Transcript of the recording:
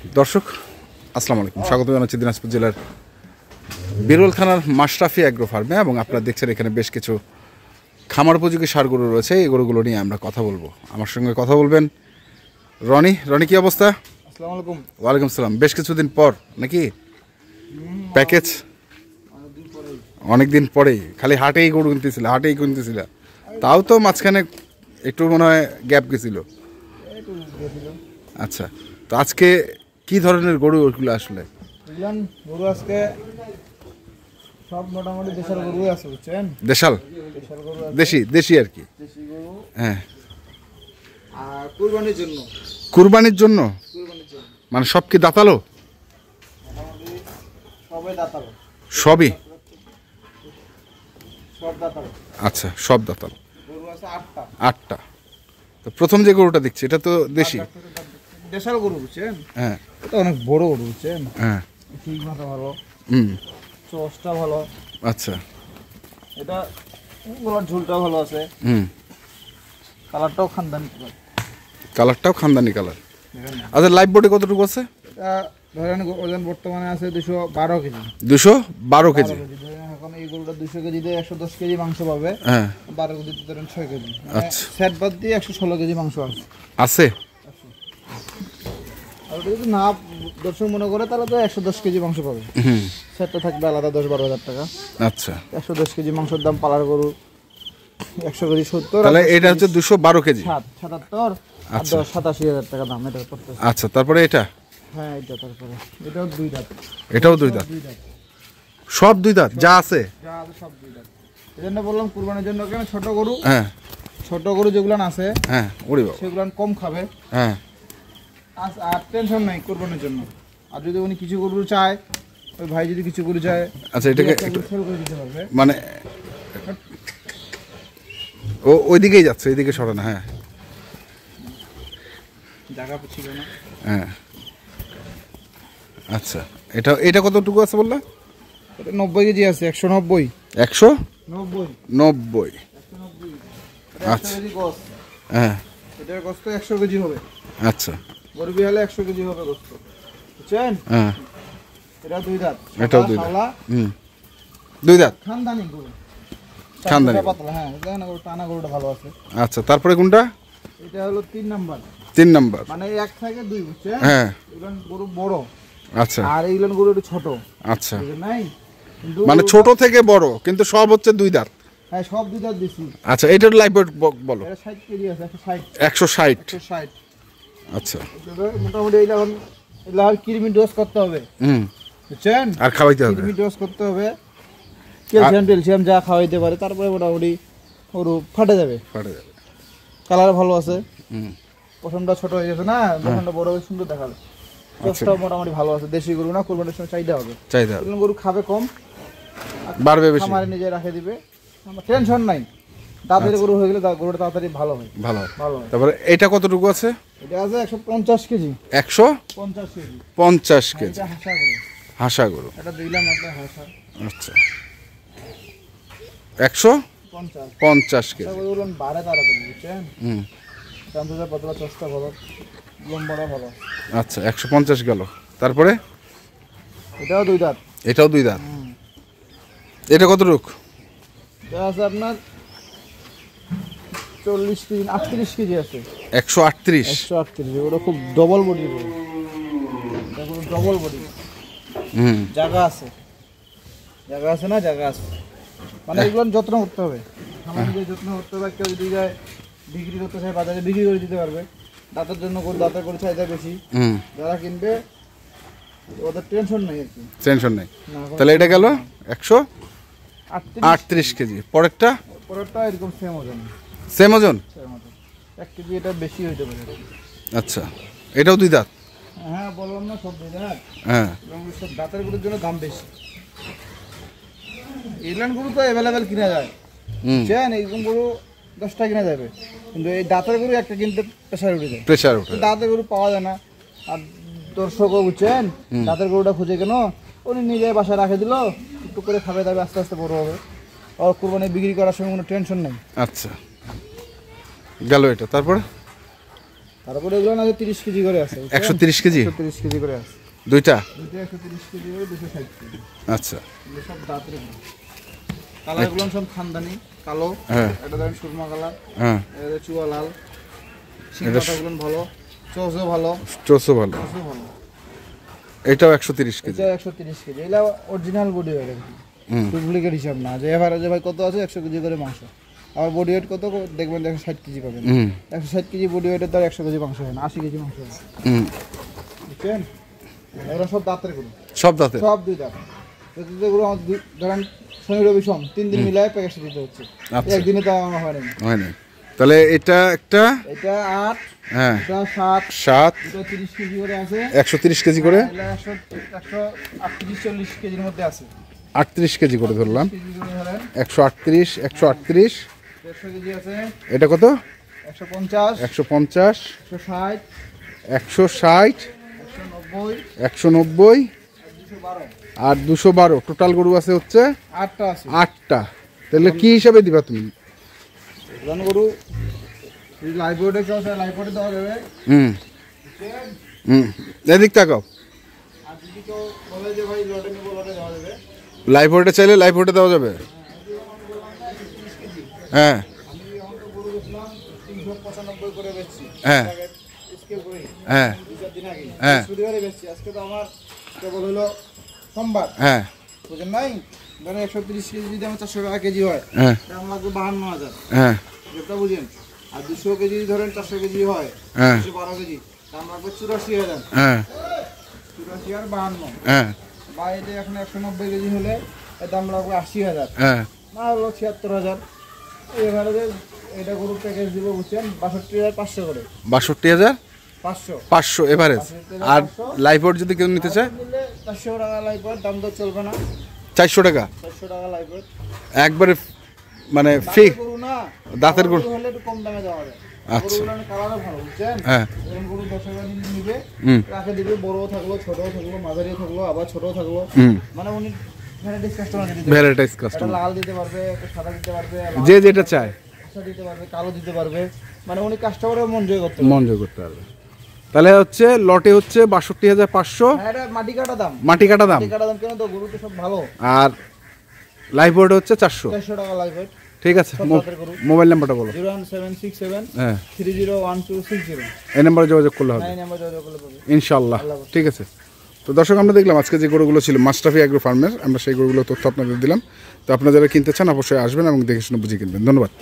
দর্শক আসসালামু আলাইকুম, স্বাগত জানাচ্ছি দিনাজপুর জেলার বিরল থানার মাশরাফি অ্যাগ্রো ফার্মে। এবং আপনারা দেখছেন এখানে বেশ কিছু খামার উপযোগী ষাঁড় গরু রয়েছে। এই গরুগুলো নিয়ে আমরা কথা বলবো। আমার সঙ্গে কথা বলবেন রনি। রনি, কি অবস্থা? আসসালামু আলাইকুম। ওয়ালাইকুম সালাম। বেশ কিছুদিন পর নাকি প্যাকেজ? অনেকদিন পরেই। খালি হাটেই গরু কিনতেছিল, তাও তো মাঝখানে একটু মনে হয় গ্যাপ গেছিল। আচ্ছা, তো আজকে কি ধরনের গরু ওইগুলো আসলে? গরু আজকে সব মোটামুটি দেশাল গরু আছে, বুঝছেন? দেশাল গরু আছে, দেশি আর কি। দেশি গরু। হ্যাঁ, আর কুরবানির জন্য কুরবানির জন্য মানে সব কি দাঁতালো? মোটামুটি সবাই দাঁতালো। সবই? সব দাঁতালো। আচ্ছা, সব দাঁতালো। গরু আছে 8টা। 8টা। তো প্রথম যে গরুটা দেখছি এটা তো দেশি। দেশাল গরু, বুঝছেন? হ্যাঁ, এটা অনেক বড় গরু, বুঝছেন? হ্যাঁ। ঠিক মাথা ভালো, হুম। চোষটা ভালো। আচ্ছা। এটা গলার ঝুলটা ভালো আছে। হুম। কালারটাও খানদানি কালার। কালারটাও খানদানি কালার। আচ্ছা, লাইভ বডি কতটুকু আছে? এটা ধরেন ওজন বর্তমানে আছে 212 কেজি। 212 কেজি। এখন এই গরুটা 200 কেজিতে 110 কেজি মাংস পাবে। হ্যাঁ। 12 কেজিতে ধরেন 6 কেজি। আচ্ছা, সেট বাদ দিয়ে 116 কেজি মাংস আছে। আর ওটা যদি না দর্শক মনে করে তাহলে তো 110 কেজি মাংস পাবে। হুম। সেটটা থাকবে আলাদা 10-12 হাজার টাকা। আচ্ছা, 110 কেজি মাংসের দাম পালার গরু 100 কেজি 70। তাহলে এটা হচ্ছে 212 কেজি। 77 আর 87 হাজার টাকা দাম এটা পড়তেছে। আচ্ছা, তারপরে এটা? হ্যাঁ, এটা তারপরে এটাও 2 দাঁত। এটাও 2 দাঁত। সব 2 দাঁত যা আছে? যা আছে সব 2 দাঁত। এজন্য বললাম কুরবানির জন্য কেন ছোট গরু। হ্যাঁ, ছোট গরু যেগুলো আছে, হ্যাঁ। ওরে বাবা। সেগুলো কম খাবে। হ্যাঁ। আর টেনশন নাই কুরবানির জন্য। আর যদি উনি কিছু গরু চায়, ওই ভাই যদি কিছু গরু চায়, আচ্ছা, এটাকে একটু সেল করে দিতে পারবে। মানে ও ওইদিকেই যাচ্ছে, এইদিকে সরে না। হ্যাঁ, জায়গা ছিল না। হ্যাঁ। আচ্ছা, এটা কতটুকু আছে বললা? এটা 90 কেজি আছে। 190। 190। আচ্ছা। হ্যাঁ। এটার গোস্ত 100 কেজি হবে। আচ্ছা। গরু বিহালে 100 কেজি হবে গোস্ত, বুঝছেন? হ্যাঁ। এটা 2 দাঁত। এটাও 2 দাঁত। হুম, 2 দাঁত। খানদানি গরু। খানদানি পাতলা। হ্যাঁ, দেখেন গরু টানা, গরুটা ভালো আছে। আচ্ছা, তারপরে কোনটা? এটা হলো 3 নাম্বার। 3 নাম্বার। মানে 1 থেকে 2, বুঝছেন? হ্যাঁ। এগুলো গরু বড়। আচ্ছা। আর এইগুলো গরু একটু ছোট। আচ্ছা, নাই কিন্তু মানে ছোট থেকে বড়, কিন্তু সব হচ্ছে 2 দাঁত। হ্যাঁ, সব 2 দাঁত দিছি। আচ্ছা, এটার লাইভ ওয়েট বলো। এটা 60 কেজি আছে। 160। 160। আচ্ছা। মোটামুটি এইটা কৃমি ডোজ করতে হবে। হুম। বুঝছেন? আর খাওয়াইতে হবে। কৃমি ডোজ করতে হবে। ক্যালসিয়াম যা খাওয়াইতে পারে, তারপরে মোটামুটি গরু ফাটে যাবে। কালার ভালো আছে। হুম। পশমটা ছোট হয়ে গেছে না, পশমটা বড় হয়ে সুন্দর দেখাবে। চোষটাও মোটামুটি ভালো আছে। দেশি গরু না, কুরবানির সময় চাহিদা হবে। গরু খাবে কম, বাড়বে বেশি। খামারে নিজে রাখে দিবে, টেনশন নাই। দাঁতের গরু হয়ে গেলে গরুটা তাড়াতাড়ি ভালো হয়। তারপরে এটা কতটুকু আছে? এটা আছে 150 কেজি। 150 কেজি। 50 কেজি। এটা হাসা গরু। হাসা গরু। এটা দিলাম আপনার হাসা। আচ্ছা, 150 কেজি। এটা বললাম বাড়ে তাড়াতাড়ি, বুঝছেন? হুম। চামচা পাতলা, চোষটা ভালো, লম্বাটা ভালো। আচ্ছা, 150 গেল। তারপরে এটাও 2 দাঁত। এটাও 2 দাঁত। এটা কতটুকু? এটা আছে আপনার 40 কেজি, 38 কেজি আছে। 138। 138। ওটা খুব ডবল বডি গরু। এটা পুরো ডবল বডি। হুম। জায়গা আছে না, জায়গা আছে। মানে এগুলো যত্ন করতে হবে। আমাদের যত্ন করতে হবে। কেউ যদি যায় বিক্রি করতে চায়, বাজারে বিক্রি করে দিতে পারবে। দাঁতের জন্য দাঁতের করে চাহিদা বেশি। যারা কিনবে ওদের টেনশন নেই আর কি। টেনশন নেই। তাহলে এটা গেল 138 কেজি। পরেরটা এরকম সেম ওজন। 1 কেজি এটা বেশি হইতে পারে। আচ্ছা, এটাও 2 দাঁত। হ্যাঁ, বললাম না সব 2 দাঁত। হ্যাঁ। সব দাঁতের গরুর জন্য দাম বেশি। ইংল্যান্ড গরু তো অ্যাভেলেবেল কিনা যায়, বুঝছেন? এইরকম গরু 10টা কিনা যাবে, কিন্তু এই দাঁতের গরু একটা কিনতে প্রেশার উঠে যায়। দাঁতের গরু পাওয়া যায় না। আর দর্শকও, বুঝছেন, দাঁতের গরুটা খুঁজে কেন উনি নিজে বাসায় রাখে দিল, একটু করে খাবে, দাবে, আস্তে আস্তে বড় হবে। আর কুরবানি বিক্রি করার সময় কোনো টেনশন নেই। আচ্ছা, গেল এটা। তারপরে তারপরে এগুলো না 30 কেজি করে আছে, 130 কেজি 130 কেজি করে আছে, দুইটা। দুইটা 130 কেজি করে, 260 কেজি। আচ্ছা, এগুলো সব দাঁতের কালারগুলো সব খানদানি কালো, হ্যাঁ এটা ধরেন সুরমা কালার, হ্যাঁ, এটা চুয়া লাল, সিংহটাগুলো ভালো, চোষও ভালো, চোষও ভালো। চোষও ভালো। এটাও 130 কেজি। এটা 130 কেজি, এটা অরিজিনাল বডি ওয়েট আর কি, ডুপ্লিকেট হিসাব না যে এভারেজে ভাই কত আছে 100 কেজি করে মাংস। আর বডি ওয়েট কত দেখবেন 160 কেজি পাবেন, 160 কেজি বডি ওয়েটের তো 100 কেজি মাংস হয় না, 80 কেজি মাংস হয়, বুঝছেন? এগুলো সব দাঁতের গরু, সব দাঁতের, সব দুই দাঁত। গরু ধরেন শনি রবি সোম 3 দিন মিলায় প্যাকেজ দিতে হচ্ছে, একদিনে তো আমার হয় না। তাহলে এটা একটা, এটা 8, হ্যাঁ এটা 7, 7, এটা 30 কেজি করে আছে, 130 কেজি করে, 138-40 কেজির মধ্যে আছে, 38 কেজি করে ধরলাম, কেজি করে ধরেন 138, 138। 150 কেজি আছে, এটা কত? 150, 150, 160, 160, 190, 190 212, আর 212। টোটাল গরু আছে হচ্ছে 8টা আছে। 8টা। তাহলে কি হিসাবে দিবা তুমি? প্রধান গরু লাইভ বোর্ডে কেউ লাইভ বোর্ডে দেওয়া যাবে, হুম হুম, এদিক তাকাও। আর যদি কেউ বলে যে ভাই লটে নেবো, লটে দেওয়া যাবে। লাইভ ভোটে চাইলে লাইভ ভোটে দেওয়া যাবে। হ্যাঁ আমি এখন তো গরু বেচলাম 395 করে বেচছি, হ্যাঁ স্কেল করে হ্যাঁ 2-4 দিন আগে, হ্যাঁ। বৃহস্পতিবারে বেচছি। আজকে তো আমার কেবল হলো সোমবার, হ্যাঁ বুঝেন নাই? ধরেন 130 কেজি যদি আমার 400 টাকা কেজি হয়, হ্যাঁ দাম লাগবে 52,000, হ্যাঁ যেটা বুঝেন। আর 200 কেজি ধরেন 400 কেজি হয়, হ্যাঁ 212 কেজি, দাম লাগবে 84,000, হ্যাঁ 84 আর 52। হ্যাঁ বা এটা এখন 190 কেজি হলে এর দাম লাগবে 80,000, হ্যাঁ না হলো 76,000। এবারে এটা গরু প্যাকেজ দিব, বুঝছেন, 62,500 করে, 62,500 500 এভারেজ। আর লাইভ ভোট যদি কেউ নিতে চায় নিলে 400 টাকা লাইফের দাম তো চলবে না, 400 টাকা 400 টাকা লাইফের। একবারে, মানে ফিক্স গরু না, দাঁতের গরু। হলে একটু কম দামে দেওয়া যায়। আচ্ছা। গরুগুলো কালারও ভালো, বুঝছেন? হ্যাঁ এরকম গরু 10 টাকা যদি নিবে, হুম রাখে দিবে, বড় থাকলো, ছোট থাকলো, মাঝারি থাকলো, আবার ছোট থাকলো, হুম, মানে উনি ভ্যারাইটিস কাস্টমার দিতে পারবে। ভ্যারাইটাইজ একটা কাস্টমার, লাল দিতে পারবে, একটা সাদা দিতে পারবে, যে যেটা চায় দিতে পারবে, কালো দিতে পারবে, মানে উনি কাস্টমারের মন জয় করতে পারবে। মন জয় করতে পারবে। তাহলে হচ্ছে লটে হচ্ছে 62,500 হ্যাঁ, এটা মাটি কাটা দাম, মাটি কাটা দাম, মাটি কাটা দাম কেন তো গরু তো সব ভালো। আর লাইভ ভোট হচ্ছে 400। 400 টাকা লাইফের। ঠিক আছে, সব দাঁতের গরু। মোবাইল নাম্বারটা বলো। 01767 হ্যাঁ 301260, এই নাম্বারে যোগাযোগ করলে হবে 9 নাম্বার যোগাযোগ করলে পাবে। ইনশাল্লাহ। ঠিক আছে, তো দর্শক আমরা দেখলাম আজকে যে গরুগুলো ছিল মাশরাফি অ্যাগ্রো ফার্মের, আমরা সেই গরুগুলো তথ্য আপনাদের দিলাম। তো আপনারা যারা কিনতে চান অবশ্যই আসবেন এবং দেখে শুনে বুঝে কিনবেন। ধন্যবাদ।